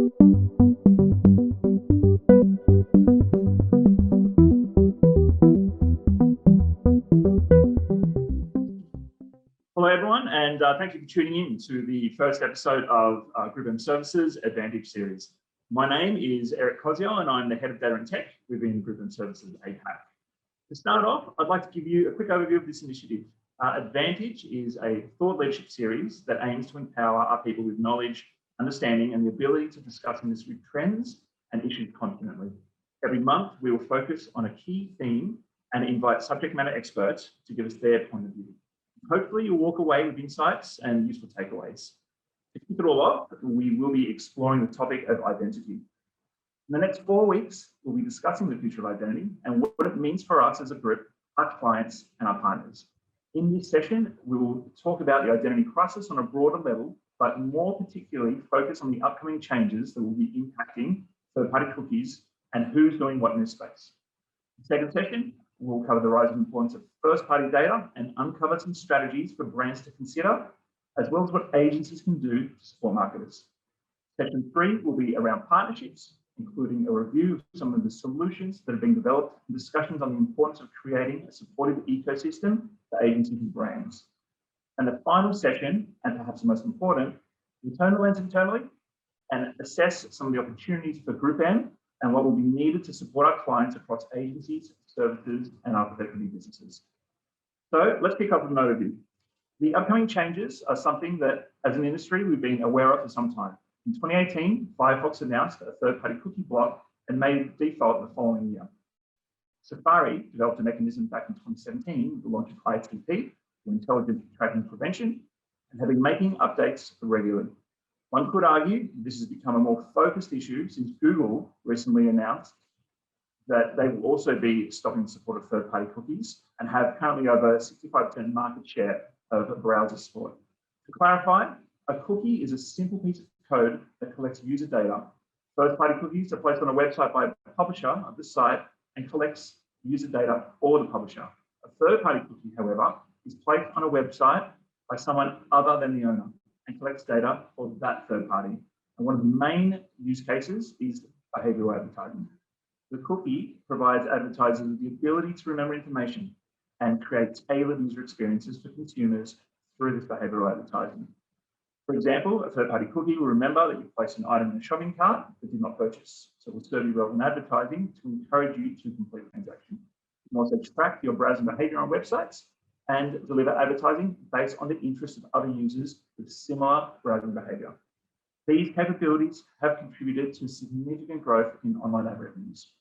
Hello everyone, and thank you for tuning in to the first episode of Group M Services Advantage series. My name is Eric Cosio and I'm the Head of Data and Tech within Group M Services APAC. To start off, I'd like to give you a quick overview of this initiative. Advantage is a thought leadership series that aims to empower our people with knowledge, understanding and the ability to discuss industry trends and issues confidently. Every month, we will focus on a key theme and invite subject matter experts to give us their point of view. Hopefully you'll walk away with insights and useful takeaways. To kick it all off, we will be exploring the topic of identity. In the next 4 weeks, we'll be discussing the future of identity and what it means for us as a group, our clients and our partners. In this session, we will talk about the identity crisis on a broader level, but more particularly focus on the upcoming changes that will be impacting third-party cookies and who's doing what in this space. The second session, we'll cover the rising importance of first-party data and uncover some strategies for brands to consider, as well as what agencies can do to support marketers. Session 3 will be around partnerships, including a review of some of the solutions that have been developed and discussions on the importance of creating a supportive ecosystem for agencies and brands. And the final session, and perhaps the most important, we'll turn the lens internally and assess some of the opportunities for Group M and what will be needed to support our clients across agencies, services, and our professional businesses. So let's kick off with an overview. The upcoming changes are something that, as an industry, we've been aware of for some time. In 2018, Firefox announced a third-party cookie block and made it default the following year. Safari developed a mechanism back in 2017 with the launch of ITP, or Intelligent Tracking Prevention, and have been making updates regularly. One could argue this has become a more focused issue since Google recently announced that they will also be stopping the support of third-party cookies and have currently over 65% market share of browser support. To clarify, a cookie is a simple piece of code that collects user data. First-party cookies are placed on a website by a publisher of the site and collects user data for the publisher. A third-party cookie, however, is placed on a website by someone other than the owner and collects data for that third party. And one of the main use cases is behavioral advertising. The cookie provides advertisers with the ability to remember information and create tailored user experiences for consumers through this behavioral advertising. For example, a third-party cookie will remember that you placed an item in a shopping cart but did not purchase, so it will serve you relevant advertising to encourage you to complete the transaction. You can also track your browsing behavior on websites and deliver advertising based on the interests of other users with similar browsing behavior. These capabilities have contributed to significant growth in online ad revenues.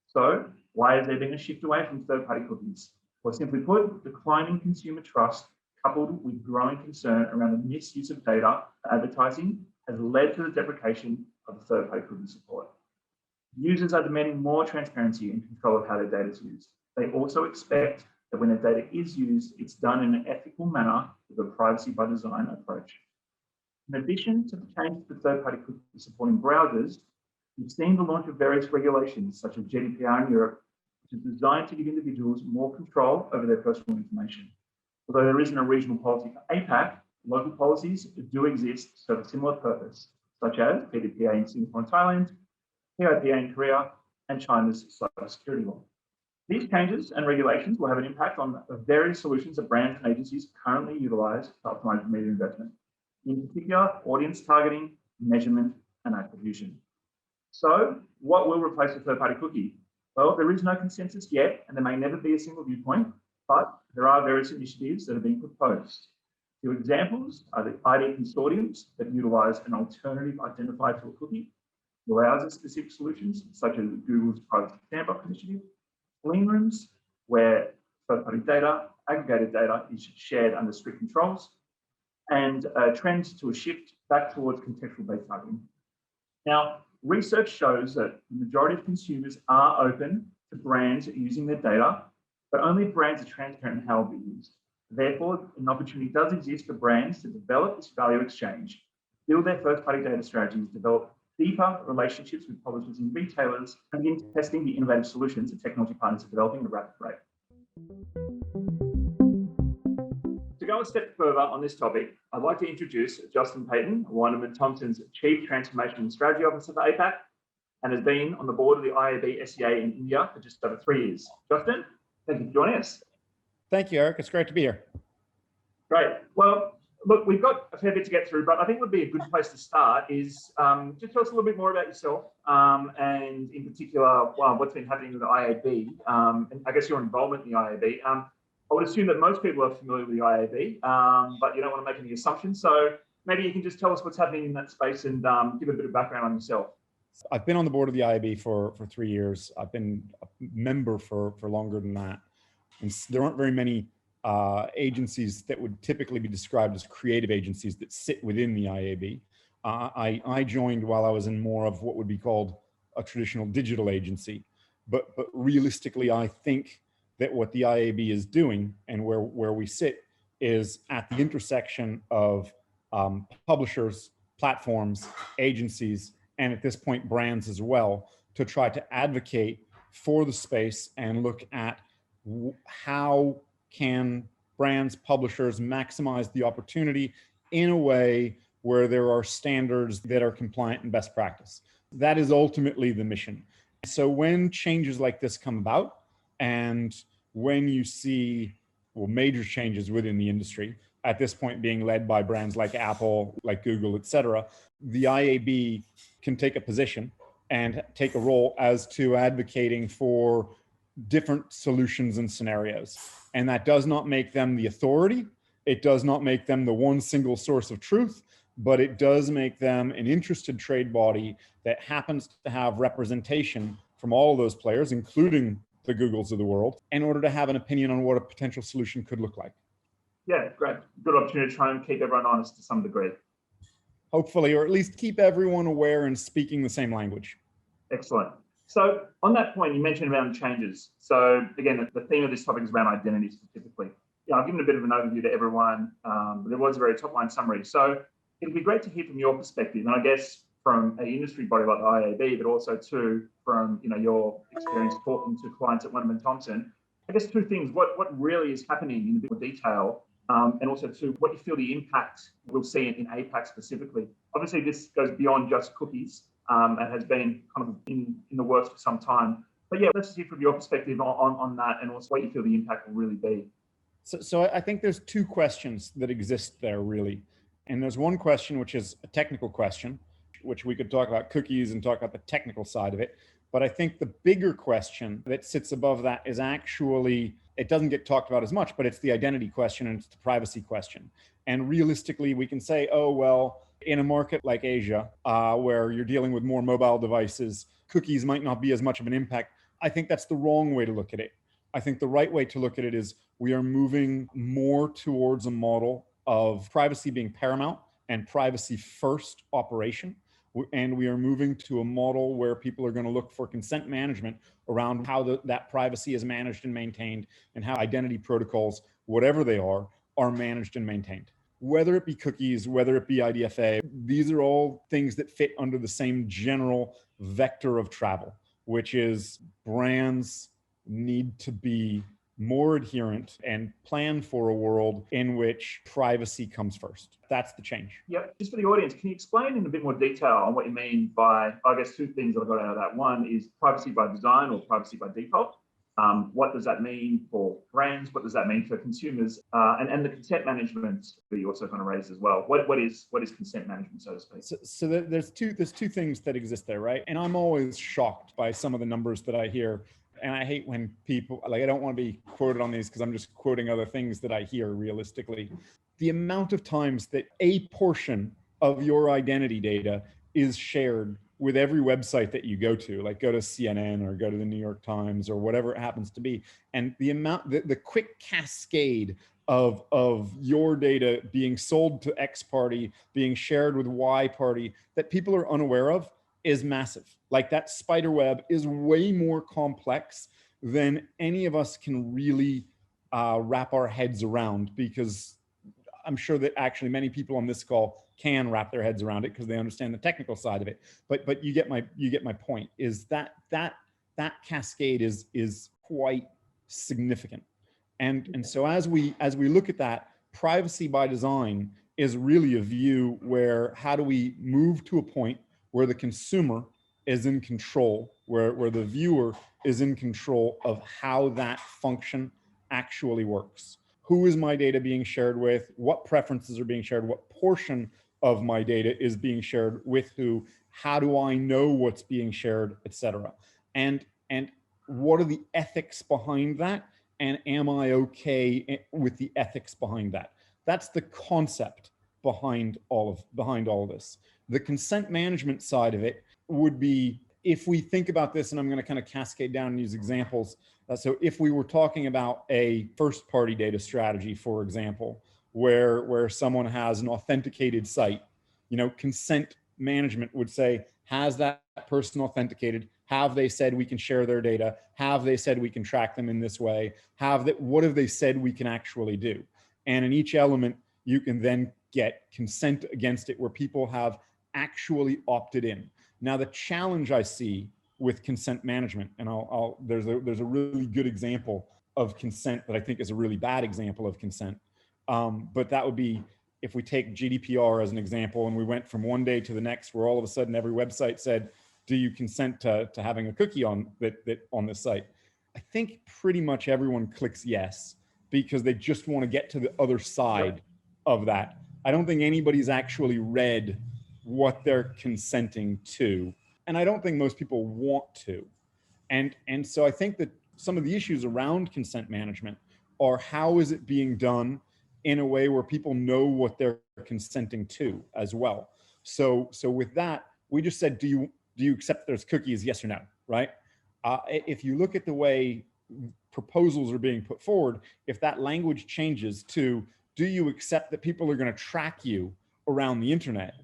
So why has there been a shift away from third-party cookies? Well, simply put, declining consumer trust coupled with growing concern around the misuse of data for advertising has led to the deprecation of third-party cookie support. Users are demanding more transparency and control of how their data is used. They also expect that when their data is used, it's done in an ethical manner with a privacy by design approach. In addition to the change to third-party cookies supporting browsers, we've seen the launch of various regulations such as GDPR in Europe, which is designed to give individuals more control over their personal information. Although there isn't a regional policy for APAC, local policies do exist to serve a similar purpose, such as GDPR in Singapore and Thailand, PIPA in Korea, and China's cybersecurity law. These changes and regulations will have an impact on the various solutions that brands and agencies currently utilize to optimize media investment, in particular, audience targeting, measurement, and attribution. So, what will replace the third-party cookie? Well, there is no consensus yet, and there may never be a single viewpoint, but there are various initiatives that are being proposed. Two examples are the ID consortiums that utilize an alternative identifier to a cookie, browser-specific solutions, such as Google's Privacy Sandbox initiative, clean rooms, where third-party data, aggregated data is shared under strict controls, and trends to a shift back towards contextual-based targeting. Now, research shows that the majority of consumers are open to brands using their data, but only if brands are transparent in how it will be used. Therefore, an opportunity does exist for brands to develop this value exchange, build their first-party data strategies, develop deeper relationships with publishers and retailers, and begin testing the innovative solutions that technology partners are developing at a rapid rate. To go a step further on this topic, I'd like to introduce Justin Peyton, Wunderman Thompson's Chief Transformation and Strategy Officer for APAC, and has been on the board of the IAB SEA in India for just over 3 years. Justin, thank you for joining us. Thank you, Eric. It's great to be here. Great. Well, look, we've got a fair bit to get through, but I think would be a good place to start is just tell us a little bit more about yourself and in particular, what's been happening with the IAB and I guess your involvement in the IAB. I would assume that most people are familiar with the IAB, but you don't want to make any assumptions. So maybe you can just tell us what's happening in that space and give a bit of background on yourself. I've been on the board of the IAB for 3 years. I've been a member for longer than that. And there aren't very many agencies that would typically be described as creative agencies that sit within the IAB. I joined while I was in more of what would be called a traditional digital agency. But realistically, I think that what the IAB is doing and where we sit is at the intersection of publishers, platforms, agencies, and at this point, brands as well, to try to advocate for the space and look at how can brands, publishers maximize the opportunity in a way where there are standards that are compliant and best practice. That is ultimately the mission. So when changes like this come about, and when you see major changes within the industry, at this point being led by brands like Apple, like Google, et cetera, the IAB can take a position and take a role as to advocating for different solutions and scenarios. And that does not make them the authority. It does not make them the one single source of truth, but it does make them an interested trade body that happens to have representation from all of those players, including the Googles of the world, in order to have an opinion on what a potential solution could look like. Yeah, great. Good opportunity to try and keep everyone honest to some degree. Hopefully, or at least keep everyone aware and speaking the same language. Excellent. So on that point, you mentioned around changes. So again, the theme of this topic is around identity specifically. Yeah, I've given a bit of an overview to everyone, but there was a very top-line summary. So it'd be great to hear from your perspective, and I guess from an industry body like the IAB, but also too from your experience talking to clients at Wunderman Thompson. I guess two things: what really is happening in a bit more detail, and also too what you feel the impact we'll see in APAC specifically. Obviously, this goes beyond just cookies and has been kind of in the works for some time. But yeah, let's hear from your perspective on that, and also what you feel the impact will really be. So I think there's two questions that exist there really, and there's one question which is a technical question, which we could talk about cookies and talk about the technical side of it. But I think the bigger question that sits above that is actually, it doesn't get talked about as much, but it's the identity question and it's the privacy question. And realistically, we can say, oh, well, in a market like Asia, where you're dealing with more mobile devices, cookies might not be as much of an impact. I think that's the wrong way to look at it. I think the right way to look at it is we are moving more towards a model of privacy being paramount and privacy first operation. And we are moving to a model where people are going to look for consent management around how that privacy is managed and maintained, and how identity protocols, whatever they are managed and maintained. Whether it be cookies, whether it be IDFA, these are all things that fit under the same general vector of travel, which is brands need to be more adherent and plan for a world in which privacy comes first. That's the change. Yeah, just for the audience, can you explain in a bit more detail on what you mean by, I guess, two things that I got out of that. One is privacy by design or privacy by default. What does that mean for brands? What does that mean for consumers? And the consent management that you also kind of raised as well. What is consent management, so to speak? So there's two things that exist there, right? And I'm always shocked by some of the numbers that I hear. And I hate when people, I don't want to be quoted on these because I'm just quoting other things that I hear realistically. The amount of times that a portion of your identity data is shared with every website that you go to, like go to CNN or go to the New York Times or whatever it happens to be. And the quick cascade of your data being sold to X party, being shared with Y party that people are unaware of is massive. Like that spider web is way more complex than any of us can really wrap our heads around, because I'm sure that actually many people on this call can wrap their heads around it because they understand the technical side of it. But you get my point, is that cascade is quite significant. And so as we look at that, privacy by design is really a view where how do we move to a point where the consumer is in control, where the viewer is in control of how that function actually works. Who is my data being shared with? What preferences are being shared? What portion of my data is being shared with who? How do I know what's being shared, et cetera? And what are the ethics behind that? And am I okay with the ethics behind that? That's the concept behind all of this. The consent management side of it would be, if we think about this, and I'm going to kind of cascade down and use examples. So if we were talking about a first party data strategy, for example, where someone has an authenticated site, consent management would say, has that person authenticated? Have they said we can share their data? Have they said we can track them in this way? What have they said we can actually do? And in each element, you can then get consent against it where people have actually opted in. Now, the challenge I see with consent management, and there's a really good example of consent that I think is a really bad example of consent. But that would be if we take GDPR as an example, and we went from one day to the next, where all of a sudden every website said, "Do you consent to having a cookie on this site?" I think pretty much everyone clicks yes because they just want to get to the other side of that. I don't think anybody's actually read what they're consenting to, and I don't think most people want to. And so I think that some of the issues around consent management are, how is it being done in a way where people know what they're consenting to as well. So with that, we just said, do you accept there's cookies, yes or no, right? If you look at the way proposals are being put forward, if that language changes to, do you accept that people are going to track you around the internet?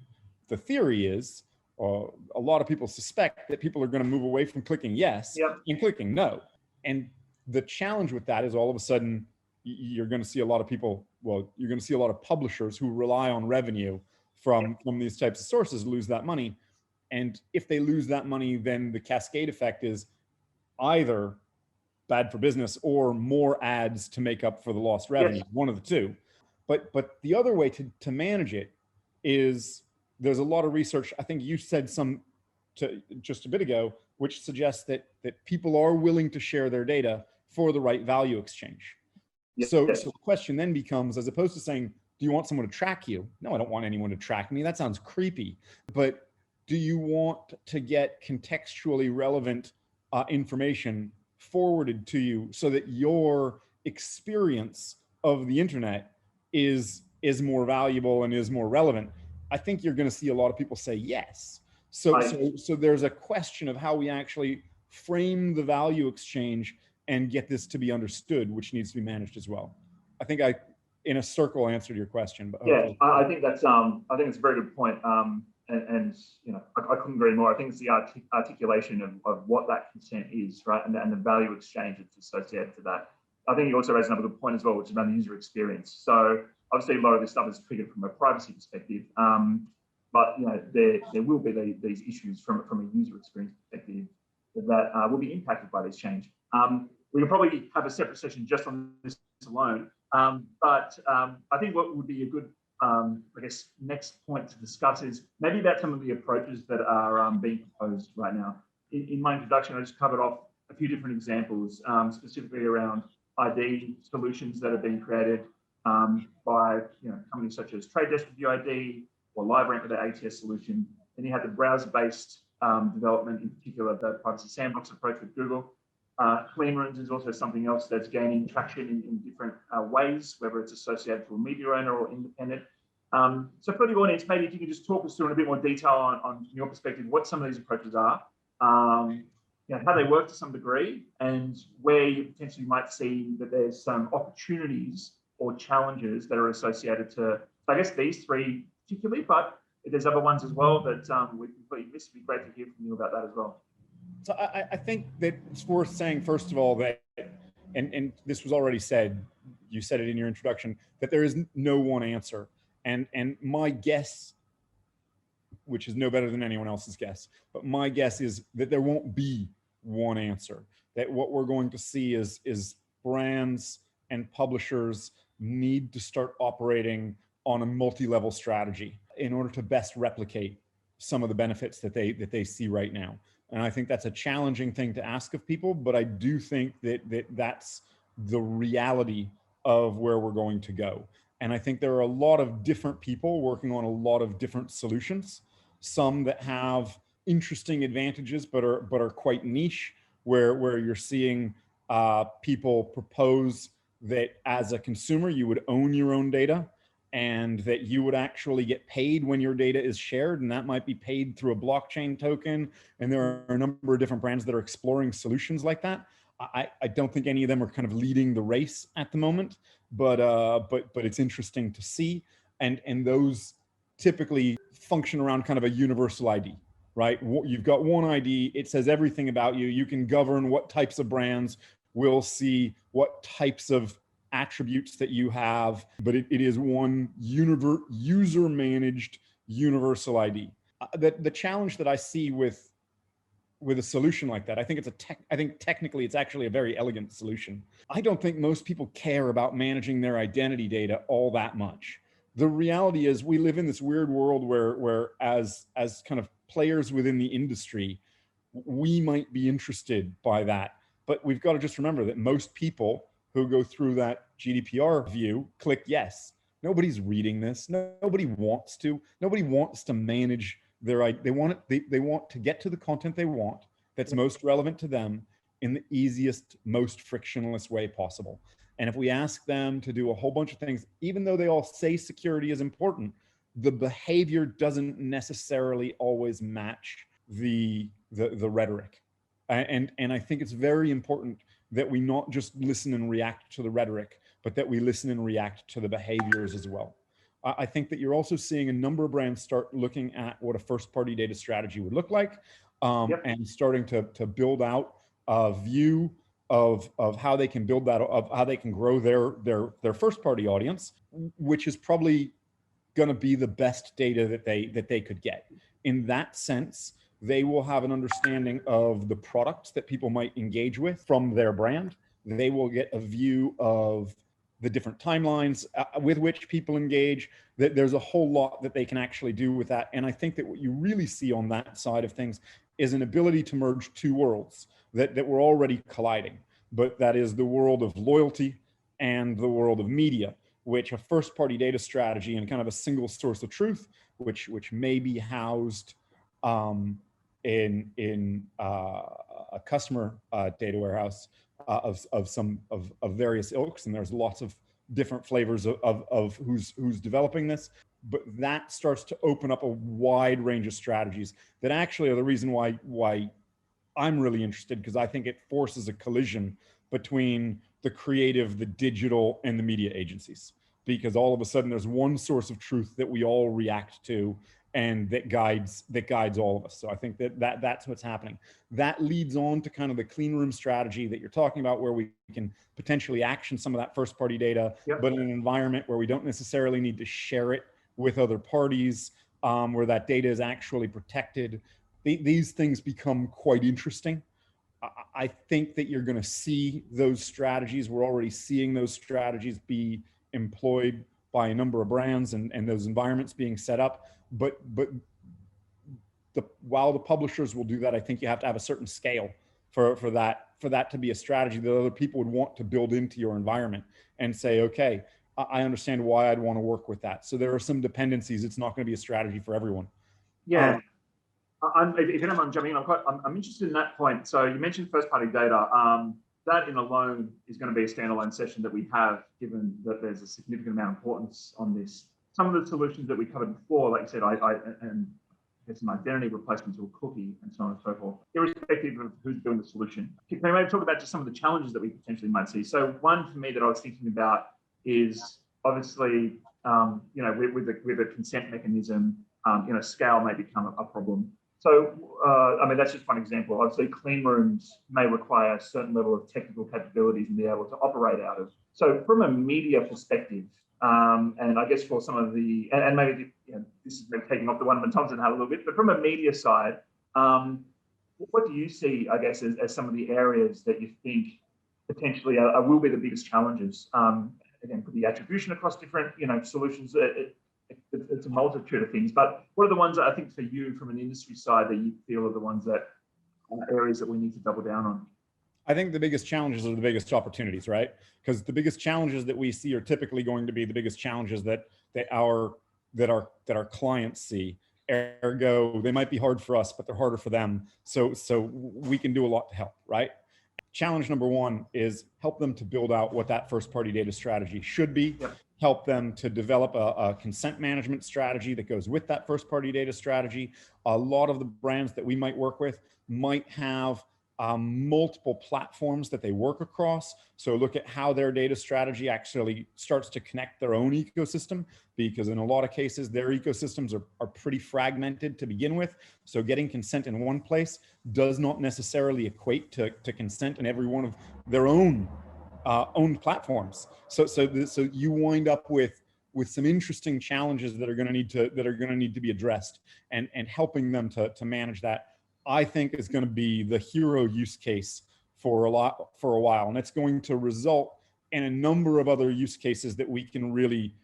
The theory is, a lot of people suspect that people are going to move away from clicking yes and clicking no. And the challenge with that is, all of a sudden, you're going to see a lot of people, you're going to see a lot of publishers who rely on revenue from these types of sources lose that money. And if they lose that money, then the cascade effect is either bad for business or more ads to make up for the lost revenue, one of the two. But the other way to manage it is, there's a lot of research, I think you said just a bit ago, which suggests that people are willing to share their data for the right value exchange. So the question then becomes, as opposed to saying, do you want someone to track you? No, I don't want anyone to track me. That sounds creepy. But do you want to get contextually relevant information forwarded to you so that your experience of the internet is more valuable and is more relevant? I think you're going to see a lot of people say yes. So there's a question of how we actually frame the value exchange and get this to be understood, which needs to be managed as well. I think I, in a circle, answered your question. But I think that's I think it's a very good point. And I couldn't agree more. I think it's the articulation of what that consent is, right, and the value exchange that's associated to that. I think you also raised another good point as well, which is about the user experience. So obviously, a lot of this stuff is triggered from a privacy perspective, but there will be these issues from a user experience perspective that will be impacted by this change. We could probably have a separate session just on this alone, but I think what would be a good, next point to discuss is maybe about some of the approaches that are being proposed right now. In my introduction, I just covered off a few different examples, specifically around ID solutions that are being created by companies such as Trade Desk with UID or LiveRank with their ATS solution. Then you have the browser-based development, in particular the privacy sandbox approach with Google. Clean rooms is also something else that's gaining traction in different ways, whether it's associated to a media owner or independent. So for the audience, maybe if you could just talk us through in a bit more detail on your perspective, what some of these approaches are, how they work to some degree, and where you potentially might see that there's some opportunities or challenges that are associated to, I guess, these three particularly, but if there's other ones as well that we completely missed, it'd be great to hear from you about that as well. So I think that it's worth saying, first of all, that, and this was already said, you said it in your introduction, that there is no one answer. And my guess, which is no better than anyone else's guess, but my guess is that there won't be one answer. That what we're going to see is brands and publishers need to start operating on a multi-level strategy in order to best replicate some of the benefits that they see right now. And I think that's a challenging thing to ask of people, but I do think that's the reality of where we're going to go. And I think there are a lot of different people working on a lot of different solutions, some that have interesting advantages, but are quite niche, where you're seeing people propose that as a consumer, you would own your own data and that you would actually get paid when your data is shared, and that might be paid through a blockchain token. And there are a number of different brands that are exploring solutions like that. I don't think any of them are kind of leading the race at the moment, but it's interesting to see. And those typically function around kind of a universal ID, right? You've got one ID, it says everything about you. You can govern what types of brands will see, what types of attributes that you have, but it is one user managed universal ID. The challenge that I see with a solution like that, I think I think technically it's actually a very elegant solution. I don't think most people care about managing their identity data all that much. The reality is we live in this weird world where as kind of players within the industry, we might be interested by that. But we've got to just remember that most people who go through that GDPR view click yes. Nobody's reading this. Nobody wants to. Nobody wants to manage their. They want to get to the content they want that's most relevant to them in the easiest, most frictionless way possible. And if we ask them to do a whole bunch of things, even though they all say security is important, the behavior doesn't necessarily always match the rhetoric. And I think it's very important that we not just listen and react to the rhetoric, but that we listen and react to the behaviors as well. I think that you're also seeing a number of brands start looking at what a first-party data strategy would look like, and starting to build out a view of how they can build that, of how they can grow their first-party audience, which is probably going to be the best data that they could get. In that sense, they will have an understanding of the products that people might engage with from their brand. They will get a view of the different timelines with which people engage. That there's a whole lot that they can actually do with that. And I think that what you really see on that side of things is an ability to merge two worlds that were already colliding, but that is the world of loyalty and the world of media, which a first-party data strategy and kind of a single source of truth, which may be housed in a customer data warehouse of various ilks, and there's lots of different flavors of who's developing this. But that starts to open up a wide range of strategies that actually are the reason why I'm really interested, because I think it forces a collision between the creative, the digital, and the media agencies. Because all of a sudden there's one source of truth that we all react to, and that guides all of us. So I think that's what's happening. That leads on to kind of the clean room strategy that you're talking about, where we can potentially action some of that first party data, but in an environment where we don't necessarily need to share it with other parties, where that data is actually protected. These things become quite interesting. I think that you're going to see those strategies. We're already seeing those strategies be employed by a number of brands and those environments being set up. But while the publishers will do that, I think you have to have a certain scale for that to be a strategy that other people would want to build into your environment and say, okay, I understand why I'd want to work with that. So there are some dependencies. It's not going to be a strategy for everyone. Yeah. If you don't mind jumping in, I'm interested in that point. So you mentioned first-party data. That in alone is going to be a standalone session that we have, given that there's a significant amount of importance on this. Some of the solutions that we covered before, like you said, and there's an identity replacement to a cookie and so on and so forth, irrespective of who's doing the solution. Can we maybe talk about just some of the challenges that we potentially might see? So one for me that I was thinking about is obviously, with a consent mechanism, scale may become a problem. So, that's just one example. Obviously, clean rooms may require a certain level of technical capabilities and be able to operate out of. So from a media perspective, and I guess for some of the, and maybe this is maybe taking off the Wunderman Thompson hat a little bit, but from a media side, what do you see, I guess, as some of the areas that you think potentially will be the biggest challenges? again, put the attribution across different, solutions. It's a multitude of things. But what are the ones that I think for you from an industry side that you feel are the ones that areas that we need to double down on? I think the biggest challenges are the biggest opportunities, right? Because the biggest challenges that we see are typically going to be the biggest challenges that our clients see. Ergo, they might be hard for us, but they're harder for them. So we can do a lot to help, right? Challenge number one is help them to build out what that first party data strategy should be. Yep. Help them to develop a consent management strategy that goes with that first party data strategy. A lot of the brands that we might work with might have multiple platforms that they work across. So look at how their data strategy actually starts to connect their own ecosystem, because in a lot of cases, their ecosystems are pretty fragmented to begin with. So getting consent in one place does not necessarily equate to consent in every one of their own platforms. So you wind up with some interesting challenges that are going to need to be addressed, and helping them to manage that, I think, is going to be the hero use case for a while, and it's going to result in a number of other use cases that we can really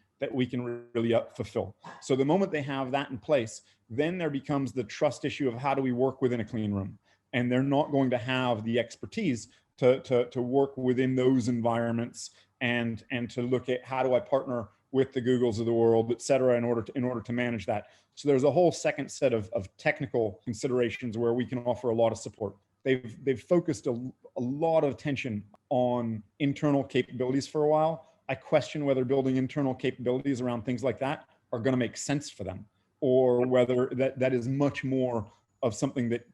fulfill. So the moment they have that in place, then there becomes the trust issue of how do we work within a clean room, and they're not going to have the expertise to work within those environments and to look at how do I partner with the Googles of the world, et cetera, in order to manage that. So there's a whole second set of technical considerations where we can offer a lot of support. They've focused a lot of attention on internal capabilities for a while. I question whether building internal capabilities around things like that are going to make sense for them, or whether that is much more of something that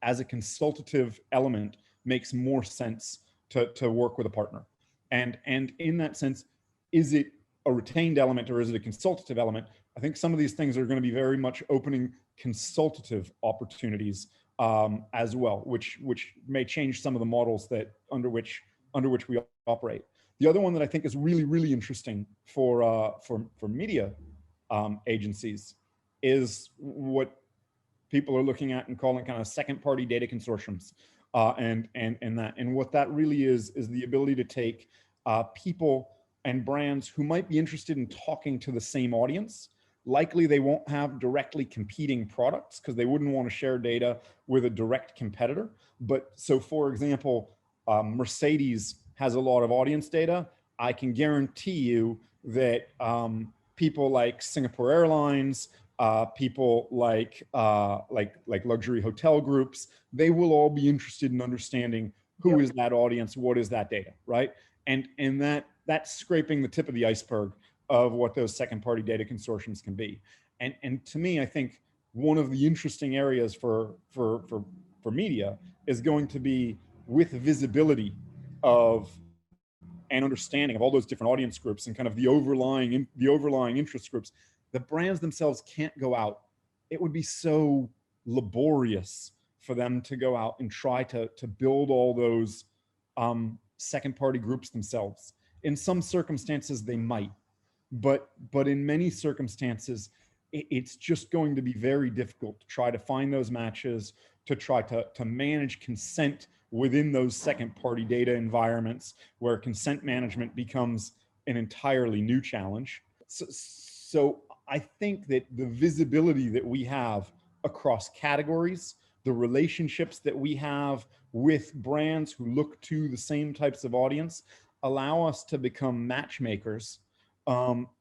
as a consultative element makes more sense to work with a partner. And in that sense, is it a retained element or is it a consultative element? I think some of these things are going to be very much opening consultative opportunities as well, which may change some of the models that under which we operate. The other one that I think is really, really interesting for media agencies is what people are looking at and calling kind of second party data consortiums. And what that really is the ability to take people and brands who might be interested in talking to the same audience. Likely they won't have directly competing products because they wouldn't want to share data with a direct competitor. But so for example, Mercedes has a lot of audience data. I can guarantee you that people like Singapore Airlines, people like luxury hotel groups, they will all be interested in understanding who is that audience, what is that data, right? And that's scraping the tip of the iceberg of what those second party data consortiums can be. And to me, I think one of the interesting areas for media is going to be with visibility of and understanding of all those different audience groups and kind of the overlying interest groups. The brands themselves can't go out. It would be so laborious for them to go out and try to build all those second party groups themselves. In some circumstances they might, but in many circumstances it's just going to be very difficult to try to find those matches, to try to manage consent within those second party data environments where consent management becomes an entirely new challenge. So I think that the visibility that we have across categories, the relationships that we have with brands who look to the same types of audience, allow us to become matchmakers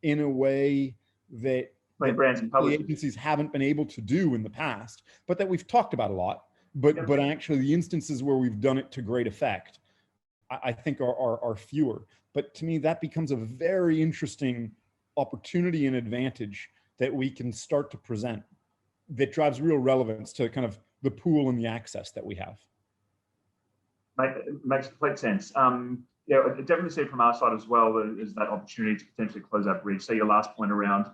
in a way that brands and publishers, agencies haven't been able to do in the past, but that we've talked about a lot. But actually the instances where we've done it to great effect, I think are fewer. But to me, that becomes a very interesting opportunity and advantage that we can start to present that drives real relevance to kind of the pool and the access that we have. Makes complete sense. Yeah, I definitely see it from our side as well, is that opportunity to potentially close that bridge. So your last point around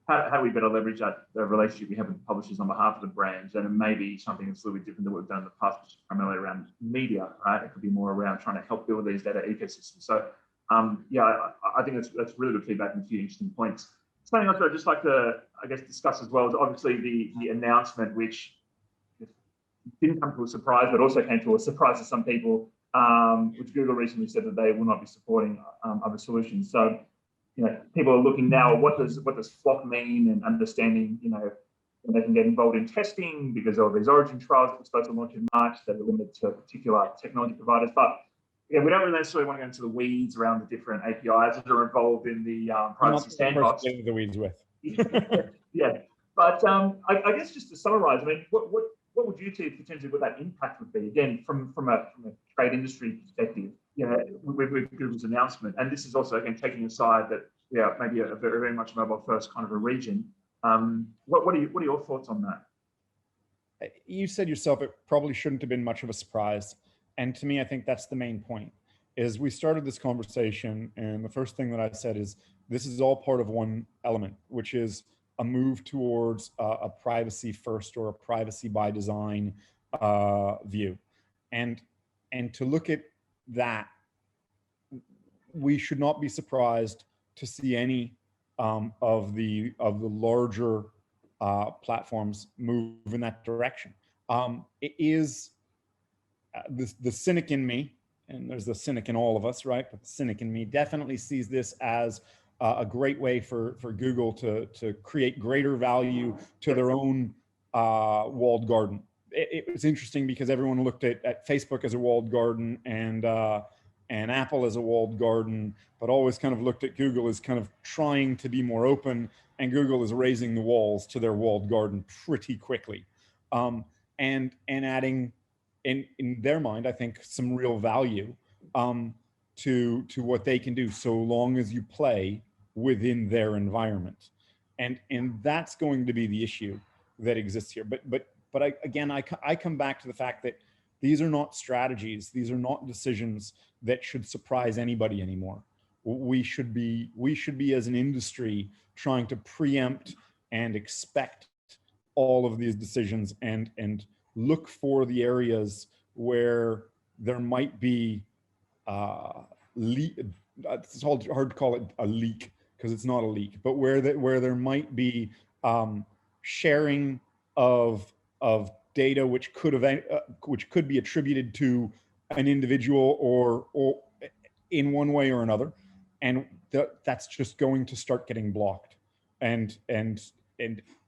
how do we better leverage that relationship we have with the publishers on behalf of the brands, and it may be something that's a little bit different than what we've done in the past, which is primarily around media, right? It could be more around trying to help build these data ecosystems. So yeah, I think that's really good feedback and a few interesting points. Something else I'd just like to, I guess, discuss as well is obviously the announcement, which didn't come to a surprise, but also came to a surprise to some people, which Google recently said that they will not be supporting other solutions. So, people are looking now, what does flock mean, and understanding, when they can get involved in testing because of these origin trials that were supposed to launch in March that are limited to particular technology providers. But we don't really necessarily want to go into the weeds around the different APIs that are involved in the privacy sandbox. The weeds with. Yeah, but I guess just to summarize, I mean, what would you see potentially what that impact would be? Again, from a trade industry perspective, with Google's announcement, and this is also again taking aside that maybe a very much mobile first kind of a region. What are your thoughts on that? You said yourself it probably shouldn't have been much of a surprise, and to me, I think that's the main point. Is we started this conversation, and the first thing that I said is this is all part of one element, which is a move towards a privacy first or a privacy by design view, and to look at that, we should not be surprised to see any of the larger platforms move in that direction. It is the cynic in me, and there's the cynic in all of us, right? But the cynic in me definitely sees this as a great way for Google to create greater value to their own walled garden. It was interesting because everyone looked at Facebook as a walled garden and Apple as a walled garden, but always kind of looked at Google as kind of trying to be more open, and Google is raising the walls to their walled garden pretty quickly, and adding in their mind, I think, some real value to what they can do so long as you play within their environment, and that's going to be the issue that exists here. But I come back to the fact that these are not strategies, these are not decisions that should surprise anybody anymore. We should be as an industry trying to preempt and expect all of these decisions and look for the areas where there might be it's hard to call it a leak because it's not a leak, but where there might be sharing of data which could be attributed to an individual or in one way or another, and that's just going to start getting blocked, and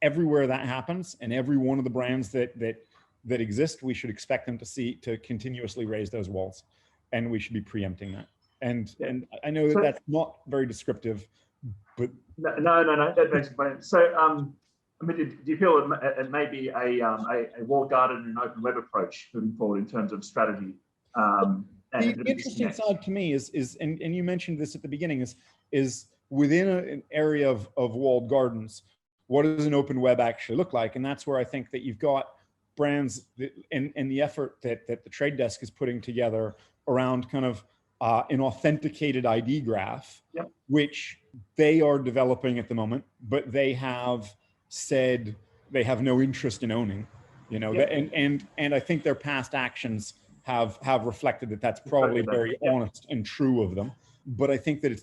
everywhere that happens, and every one of the brands that exist, we should expect them to continuously raise those walls, and we should be preempting that. And I know that that's not very descriptive, but no, that makes sense. So I mean, do you feel it may be a walled garden and an open web approach moving forward in terms of strategy? The interesting side to me is and you mentioned this at the beginning, is within an area of walled gardens, what does an open web actually look like? And that's where I think that you've got brands and the effort that the Trade Desk is putting together around kind of an authenticated ID graph, yep, which they are developing at the moment, but they have said they have no interest in owning, yep, and I think their past actions have reflected that that's probably very honest and true of them. But I think that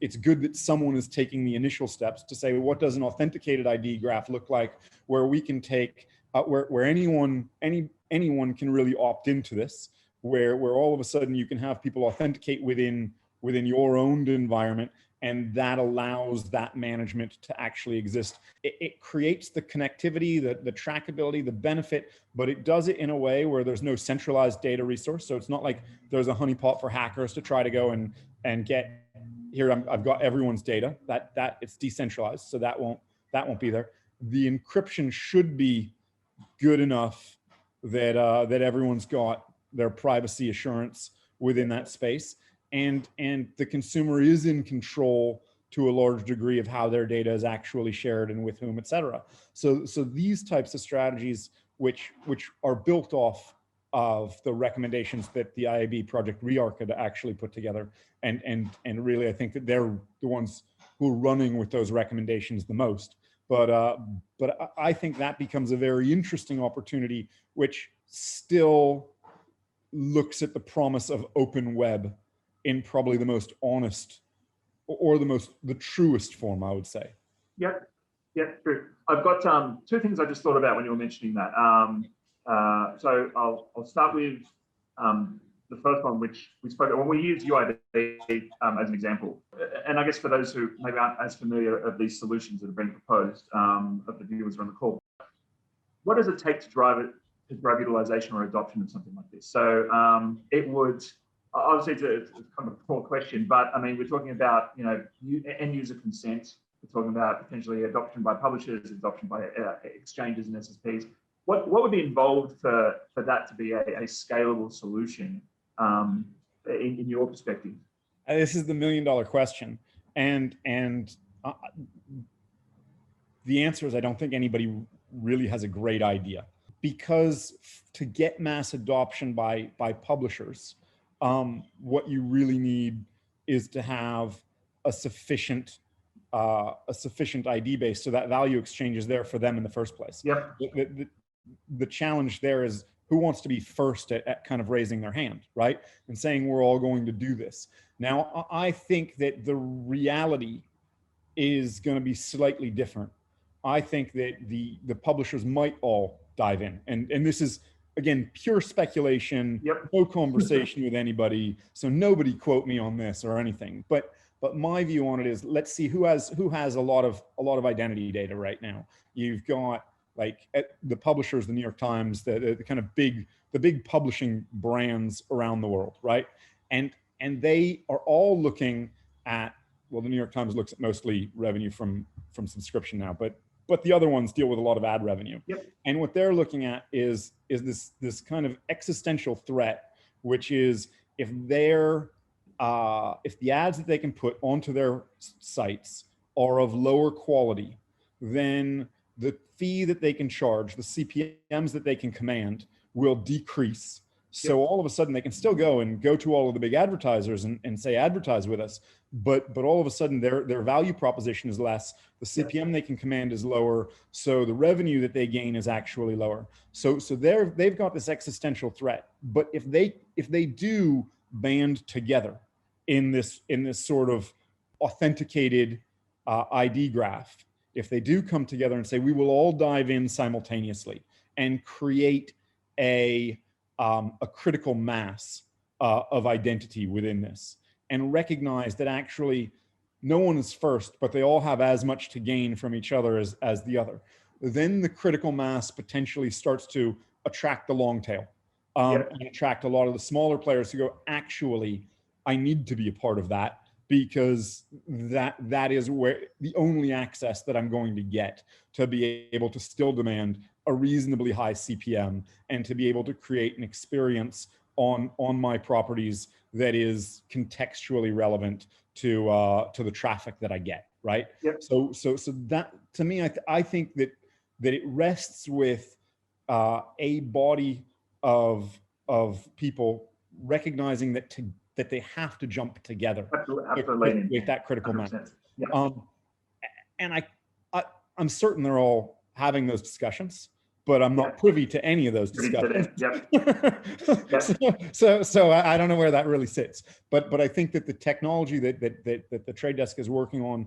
it's good that someone is taking the initial steps to say, what does an authenticated ID graph look like, where we can take where anyone can really opt into this, where all of a sudden you can have people authenticate within your owned environment, and that allows that management to actually exist. It creates the connectivity, the trackability, the benefit, but it does it in a way where there's no centralized data resource. So it's not like there's a honeypot for hackers to try to go and get here. I've got everyone's data. That it's decentralized, so that won't be there. The encryption should be good enough that everyone's got their privacy assurance within that space, and the consumer is in control to a large degree of how their data is actually shared and with whom, et cetera. So these types of strategies, which are built off of the recommendations that the IAB Project Rearc had actually put together, and really I think that they're the ones who are running with those recommendations the most. But I think that becomes a very interesting opportunity, which still looks at the promise of open web in probably the most honest or the truest form, I would say. Yep, true. I've got two things I just thought about when you were mentioning that. So I'll start with the first one, which we spoke about, when we use UID as an example, and I guess for those who maybe aren't as familiar of these solutions that have been proposed, of the viewers on the call, what does it take to drive utilization or adoption of something like this? So it would, obviously it's kind of a poor question, but I mean, we're talking about, end user consent. We're talking about potentially adoption by publishers, adoption by exchanges and SSPs. What would be involved for that to be a scalable solution in your perspective? This is the $1 million question. And the answer is I don't think anybody really has a great idea, because to get mass adoption by publishers, what you really need is to have a sufficient ID base, so that value exchange is there for them in the first place. Yep. The challenge there is who wants to be first at kind of raising their hand, right? And saying we're all going to do this. Now, I think that the reality is going to be slightly different. I think that the publishers might all dive in. And this is, again, pure speculation, yep. No conversation with anybody. So nobody quote me on this or anything. But my view on it is, let's see who has a lot of identity data right now. You've got like the publishers, the New York Times, the kind of big publishing brands around the world, right? And they are all looking at, well, the New York Times looks at mostly revenue from subscription now, but the other ones deal with a lot of ad revenue. Yep. And what they're looking at is this kind of existential threat, which is if the ads that they can put onto their sites are of lower quality, then the fee that they can charge, the CPMs that they can command, will decrease. So all of a sudden they can still go to all of the big advertisers and say, advertise with us. But all of a sudden their value proposition is less. The CPM they can command is lower. So the revenue that they gain is actually lower. So they've got this existential threat. But if they do band together in this sort of authenticated ID graph, if they do come together and say, we will all dive in simultaneously and create a critical mass of identity within this, and recognize that actually no one is first, but they all have as much to gain from each other as the other, then the critical mass potentially starts to attract the long tail, and attract a lot of the smaller players who go, actually, I need to be a part of that, because that is where the only access that I'm going to get to be able to still demand a reasonably high CPM and to be able to create an experience on my properties that is contextually relevant to the traffic that I get, right? Yep. So that, to me, I think that it rests with a body of people recognizing that they have to jump together. Absolutely. With that critical mass. Yeah. And I'm certain they're all having those discussions, but I'm not privy to any of those discussions. So I don't know where that really sits. But I think that the technology that the Trade Desk is working on,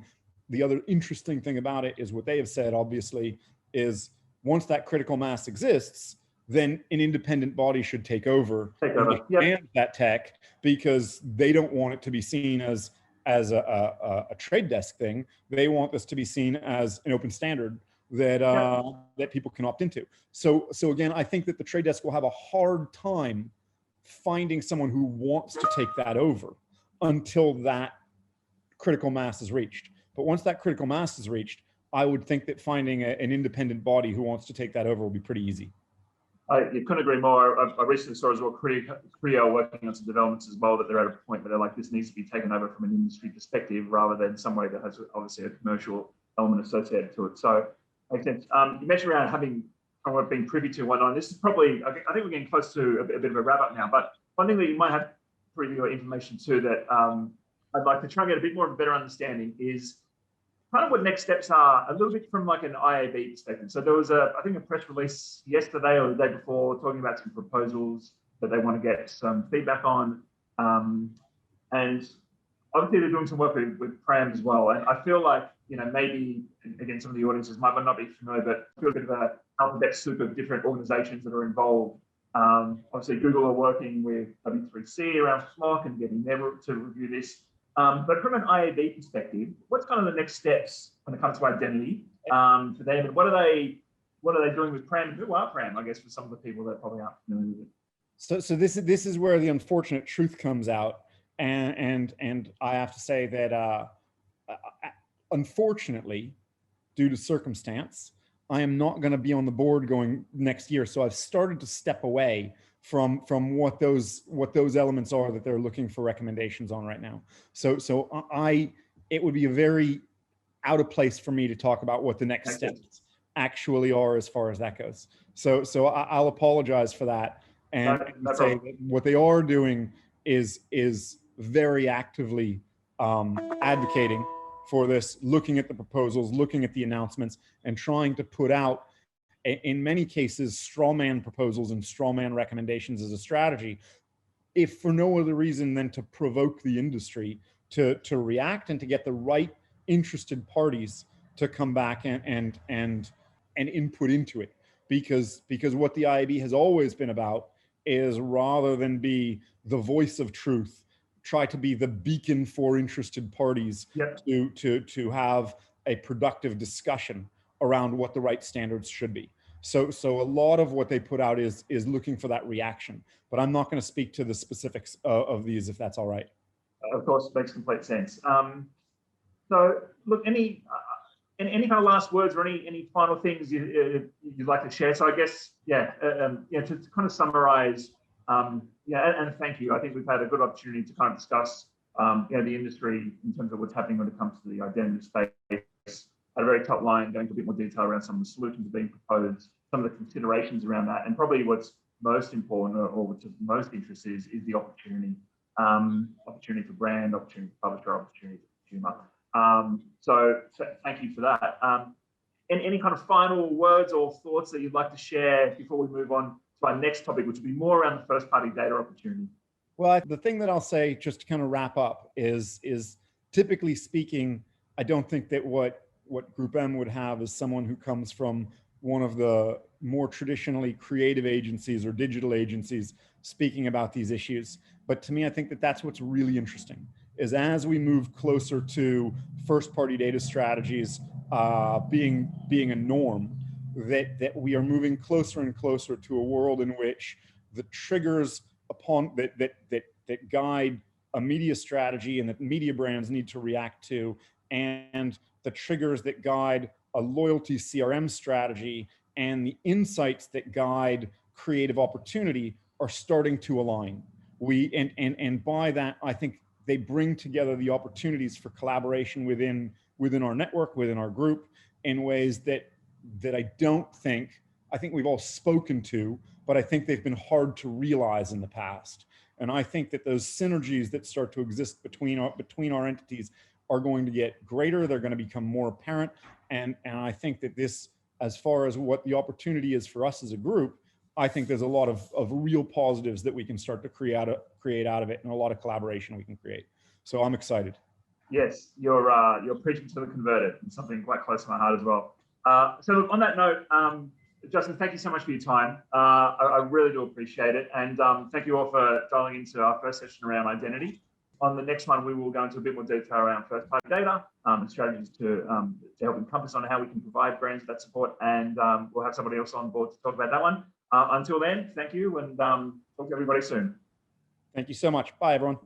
the other interesting thing about it is what they have said, obviously, is once that critical mass exists, then an independent body should take over and that tech, because they don't want it to be seen as a Trade Desk thing. They want this to be seen as an open standard that people can opt into. So again, I think that the Trade Desk will have a hard time finding someone who wants to take that over until that critical mass is reached. But once that critical mass is reached, I would think that finding an independent body who wants to take that over will be pretty easy. I couldn't agree more. I recently saw as well Creo working on some developments as well, that they're at a point where they're like, this needs to be taken over from an industry perspective rather than somebody that has obviously a commercial element associated to it. So makes sense. You mentioned around having being privy to whatnot. This is probably, I think we're getting close to a bit of a wrap up now, but one thing that you might have preview information too that I'd like to try and get a bit more of a better understanding is kind of what next steps are, a little bit from like an IAB perspective. So there was I think a press release yesterday or the day before talking about some proposals that they want to get some feedback on. And obviously they're doing some work with Pram as well. And I feel like, maybe, again, some of the audiences might not be familiar, but I feel a bit of a alphabet soup of different organizations that are involved Obviously, Google are working with W3C around FLoC and getting them to review this. But from an IAB perspective, what's kind of the next steps when it comes to identity for them, and what are they doing with PRAM? Who are PRAM? I guess for some of the people that probably aren't familiar with it. So this is where the unfortunate truth comes out, and I have to say that unfortunately, due to circumstance, I am not going to be on the board going next year. So I've started to step away from what those elements are that they're looking for recommendations on right now. So it would be a very out of place for me to talk about what the next steps actually are as far as that goes. So I'll apologize for that and say that what they are doing is very actively advocating for this, looking at the proposals, looking at the announcements, and trying to put out, in many cases, straw man proposals and straw man recommendations as a strategy, if for no other reason than to provoke the industry to react and to get the right interested parties to come back and input into it. Because what the IAB has always been about is, rather than be the voice of truth, try to be the beacon for interested parties to have a productive discussion around what the right standards should be. So a lot of what they put out is looking for that reaction, but I'm not going to speak to the specifics of these, if that's all right. Of course, it makes complete sense. So look, any kind of last words or any final things you'd like to share? So I guess, to kind of summarize, and thank you. I think we've had a good opportunity to kind of discuss, the industry in terms of what's happening when it comes to the identity space. At a very top line, going into a bit more detail around some of the solutions being proposed, some of the considerations around that, and probably what's most important or which is most interest is the opportunity. Opportunity for brand, opportunity for publisher, opportunity for consumer. So thank you for that. And any kind of final words or thoughts that you'd like to share before we move on to our next topic, which would be more around the first-party data opportunity? Well, the thing that I'll say, just to kind of wrap up, is typically speaking, I don't think that what Group M would have is someone who comes from one of the more traditionally creative agencies or digital agencies speaking about these issues. But to me, I think that that's what's really interesting, is as we move closer to first-party data strategies being a norm, that we are moving closer and closer to a world in which the triggers upon that guide a media strategy and that media brands need to react to, and the triggers that guide a loyalty CRM strategy and the insights that guide creative opportunity are starting to align. And by that, I think they bring together the opportunities for collaboration within our network, within our group, in ways that I think we've all spoken to, but I think they've been hard to realize in the past. And I think that those synergies that start to exist between our entities are going to get greater. They're going to become more apparent. And I think that this, as far as what the opportunity is for us as a group, I think there's a lot of real positives that we can start to create out of it, and a lot of collaboration we can create. So I'm excited. Yes, you're preaching to the converted, and something quite close to my heart as well. So look, on that note, Justin, thank you so much for your time. I really do appreciate it. And thank you all for dialing into our first session around identity. On the next one, we will go into a bit more detail around first-party data and strategies to help encompass on how we can provide brands that support. And we'll have somebody else on board to talk about that one. Until then, thank you, and talk to everybody soon. Thank you so much. Bye, everyone.